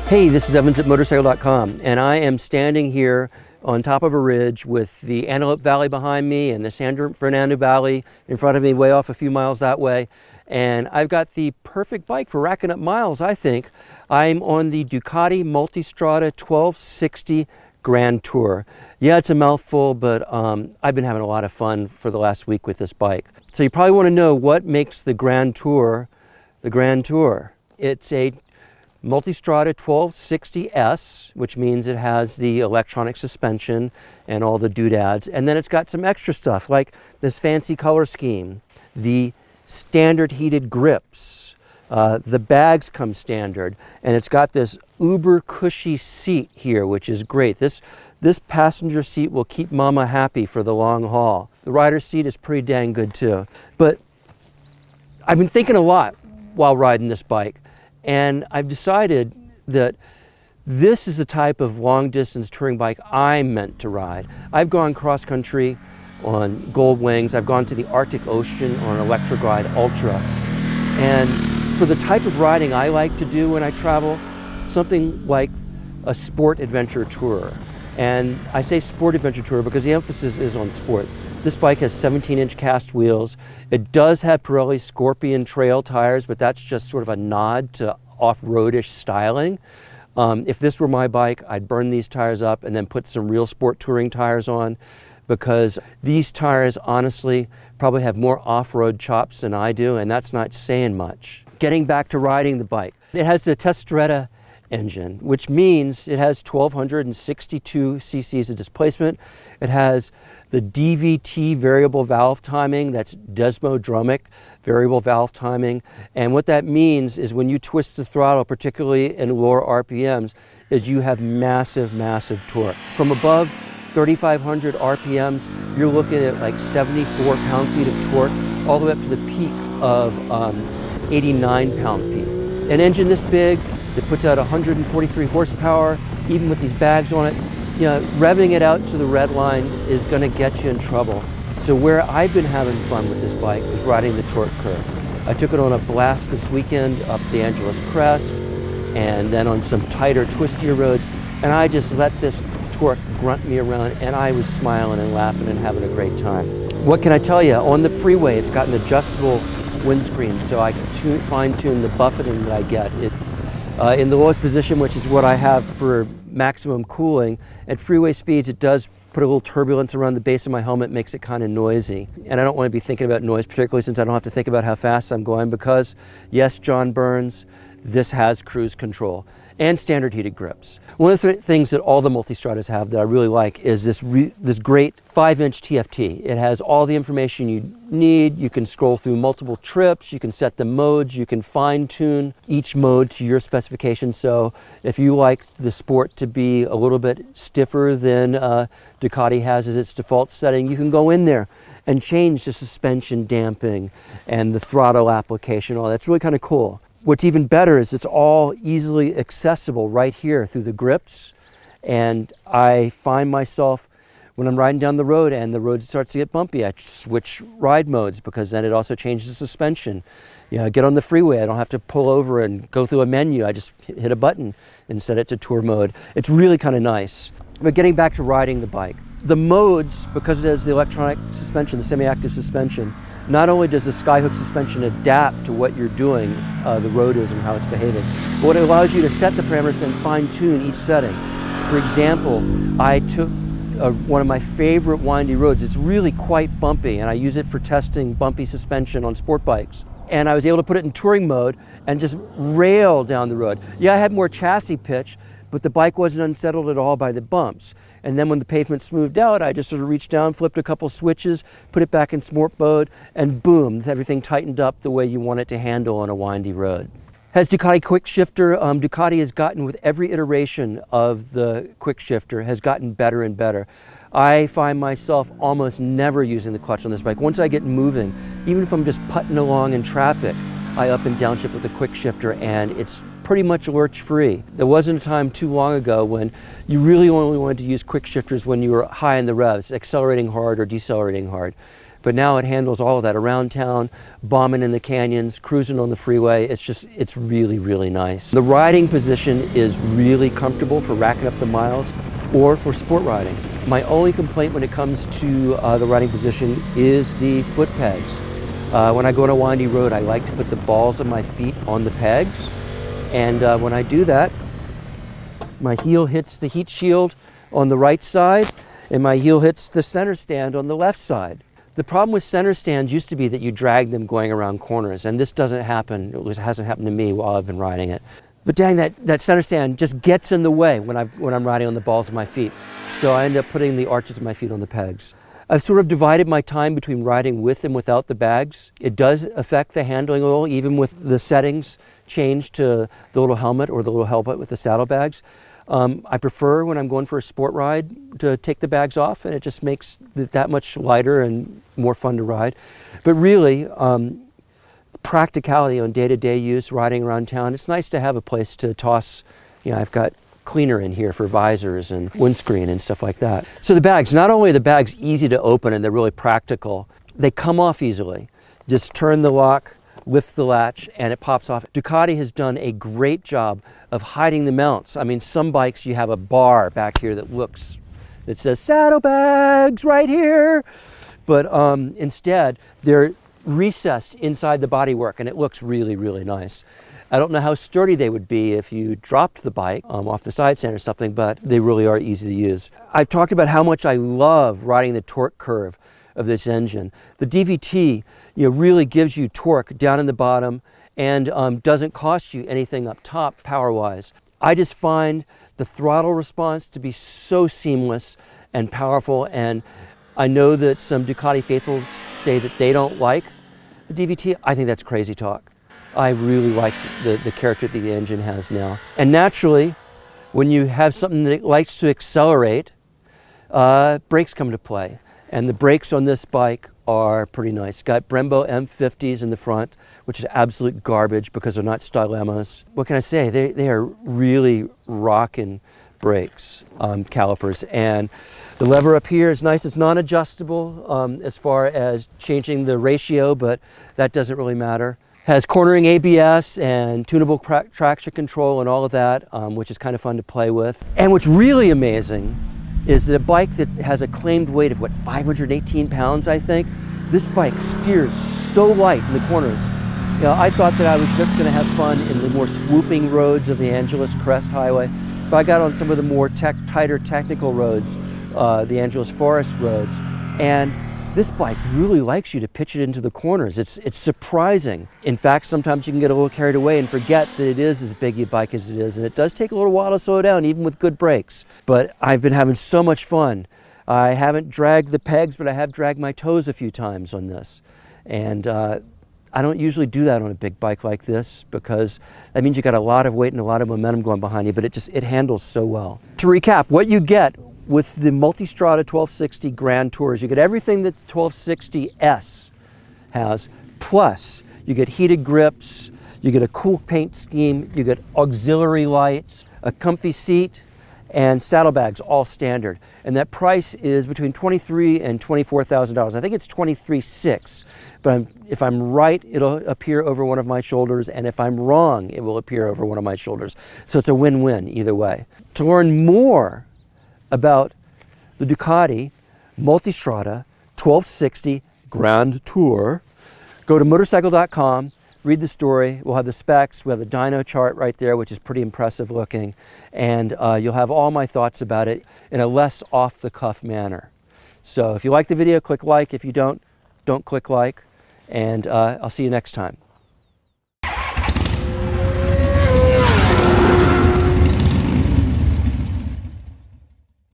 Hey, this is Evans at Motorcycle.com, and I am standing here on top of a ridge with the Antelope Valley behind me and the San Fernando Valley in front of me, way off a few miles that way. And I've got the perfect bike for racking up miles, I think. I'm on the Ducati Multistrada 1260 Grand Tour. Yeah, it's a mouthful, but I've been having a lot of fun for the last week with this bike. So you probably want to know what makes the Grand Tour the Grand Tour. It's a Multistrada 1260S, which means it has the electronic suspension and all the doodads. And then it's got some extra stuff like this fancy color scheme, the standard heated grips, the bags come standard, and it's got this uber cushy seat here, which is great. This passenger seat will keep mama happy for the long haul. The rider's seat is pretty dang good too. But I've been thinking a lot while riding this bike. And I've decided that this is the type of long distance touring bike I'm meant to ride. I've gone cross country on Gold Wings. I've gone to the Arctic Ocean on an Electric Glide Ultra. And for the type of riding I like to do when I travel, something like a sport adventure tour. And I say sport adventure tour because the emphasis is on sport. This bike has 17-inch cast wheels. It does have Pirelli Scorpion trail tires, but that's just sort of a nod to off-roadish styling. If this were my bike, I'd burn these tires up and then put some real sport touring tires on, because these tires honestly probably have more off-road chops than I do, and that's not saying much. Getting back to riding the bike, it has the Multistrada engine, which means it has 1,262 cc's of displacement. It has the DVT variable valve timing, that's desmodromic variable valve timing. And what that means is when you twist the throttle, particularly in lower RPMs, is you have massive, massive torque. From above 3,500 RPMs, you're looking at like 74 pound-feet of torque, all the way up to the peak of 89 pound-feet. An engine this big that puts out 143 horsepower, even with these bags on it, you know, revving it out to the red line is going to get you in trouble. So where I've been having fun with this bike is riding the torque curve. I took it on a blast this weekend up the Angeles Crest and then on some tighter, twistier roads, and I just let this torque grunt me around, and I was smiling and laughing and having a great time. What can I tell you? On the freeway, it's got an adjustable windscreen, so I can fine-tune the buffeting that I get. In the lowest position, which is what I have for maximum cooling, at freeway speeds it does put a little turbulence around the base of my helmet, makes it kind of noisy. And I don't want to be thinking about noise, particularly since I don't have to think about how fast I'm going, because yes, John Burns, this has cruise control and standard heated grips. One of the things that all the Multistradas have that I really like is this great 5-inch TFT. It has all the information you need. You can scroll through multiple trips, you can set the modes, you can fine tune each mode to your specifications. So if you like the Sport to be a little bit stiffer than Ducati has as its default setting, you can go in there and change the suspension damping and the throttle application. All that's really kind of cool. What's even better is it's all easily accessible right here through the grips. And I find myself, when I'm riding down the road and the road starts to get bumpy, I switch ride modes, because then it also changes the suspension. You know, I get on the freeway, I don't have to pull over and go through a menu. I just hit a button and set it to tour mode. It's really kind of nice. But getting back to riding the bike, the modes, because it has the electronic suspension, the semi-active suspension, not only does the skyhook suspension adapt to what you're doing, the road is and how it's behaving, but it allows you to set the parameters and fine-tune each setting. For example, I took one of my favorite windy roads. It's really quite bumpy, and I use it for testing bumpy suspension on sport bikes. And I was able to put it in touring mode and just rail down the road. Yeah, I had more chassis pitch, but the bike wasn't unsettled at all by the bumps. And then when the pavement smoothed out, I just sort of reached down, flipped a couple switches, put it back in sport mode, and boom, everything tightened up the way you want it to handle on a windy road. Has Ducati quick shifter. Ducati has gotten, with every iteration of the quick shifter, has gotten better and better. I find myself almost never using the clutch on this bike. Once I get moving, even if I'm just putting along in traffic, I up and downshift with the quick shifter, and it's pretty much lurch free. There wasn't a time too long ago when you really only wanted to use quick shifters when you were high in the revs, accelerating hard or decelerating hard. But now it handles all of that around town, bombing in the canyons, cruising on the freeway. It's really, really nice. The riding position is really comfortable for racking up the miles or for sport riding. My only complaint when it comes to the riding position is the foot pegs. When I go on a windy road, I like to put the balls of my feet on the pegs. And when I do that, my heel hits the heat shield on the right side, and my heel hits the center stand on the left side. The problem with center stands used to be that you drag them going around corners, and this doesn't happen. It hasn't happened to me while I've been riding it. But dang, that center stand just gets in the way when I'm riding on the balls of my feet. So I end up putting the arches of my feet on the pegs. I've sort of divided my time between riding with and without the bags. It does affect the handling a little, even with the settings changed to the little helmet or the little helmet with the saddlebags. I prefer when I'm going for a sport ride to take the bags off, and it just makes it that much lighter and more fun to ride. But really, practicality on day-to-day use, riding around town, it's nice to have a place to toss. You know, I've got cleaner in here for visors and windscreen and stuff like that. So the bags, not only are the bags easy to open and they're really practical, they come off easily. Just turn the lock, lift the latch, and it pops off. Ducati has done a great job of hiding the mounts. I mean, some bikes you have a bar back here that says saddlebags right here, but instead they're recessed inside the bodywork, and it looks really, really nice. I don't know how sturdy they would be if you dropped the bike off the side stand or something, but they really are easy to use. I've talked about how much I love riding the torque curve of this engine. The DVT, really gives you torque down in the bottom and doesn't cost you anything up top power-wise. I just find the throttle response to be so seamless and powerful, and I know that some Ducati faithfuls say that they don't like the DVT. I think that's crazy talk. I really like the character that the engine has now. And naturally, when you have something that likes to accelerate, brakes come into play. And the brakes on this bike are pretty nice. It's got Brembo M50s in the front, which is absolute garbage because they're not Stylemas. What can I say? They are really rocking brakes, calipers. And the lever up here is nice. It's non-adjustable as far as changing the ratio, but that doesn't really matter. Has cornering ABS and tunable traction control and all of that, which is kind of fun to play with. And what's really amazing is that a bike that has a claimed weight of 518 pounds, I think. This bike steers so light in the corners. I thought that I was just going to have fun in the more swooping roads of the Angeles Crest Highway, but I got on some of the more tighter technical roads, the Angeles Forest roads, and this bike really likes you to pitch it into the corners. It's surprising. In fact, sometimes you can get a little carried away and forget that it is as big a bike as it is, and it does take a little while to slow down, even with good brakes. But I've been having so much fun. I haven't dragged the pegs, but I have dragged my toes a few times on this. And I don't usually do that on a big bike like this because that means you got a lot of weight and a lot of momentum going behind you, but it handles so well. To recap, what you get with the Multistrada 1260 Grand Tours, you get everything that the 1260S has, plus you get heated grips, you get a cool paint scheme, you get auxiliary lights, a comfy seat, and saddlebags, all standard. And that price is between $23,000 and $24,000. I think it's $23,600, but if I'm right, it'll appear over one of my shoulders, and if I'm wrong, it will appear over one of my shoulders. So it's a win-win either way. To learn more about the Ducati Multistrada 1260 Grand Tour, go to Motorcycle.com, read the story. We'll have the specs, we'll have the dyno chart right there, which is pretty impressive looking, and you'll have all my thoughts about it in a less off-the-cuff manner. So if you like the video, click like. If you don't click like, and I'll see you next time.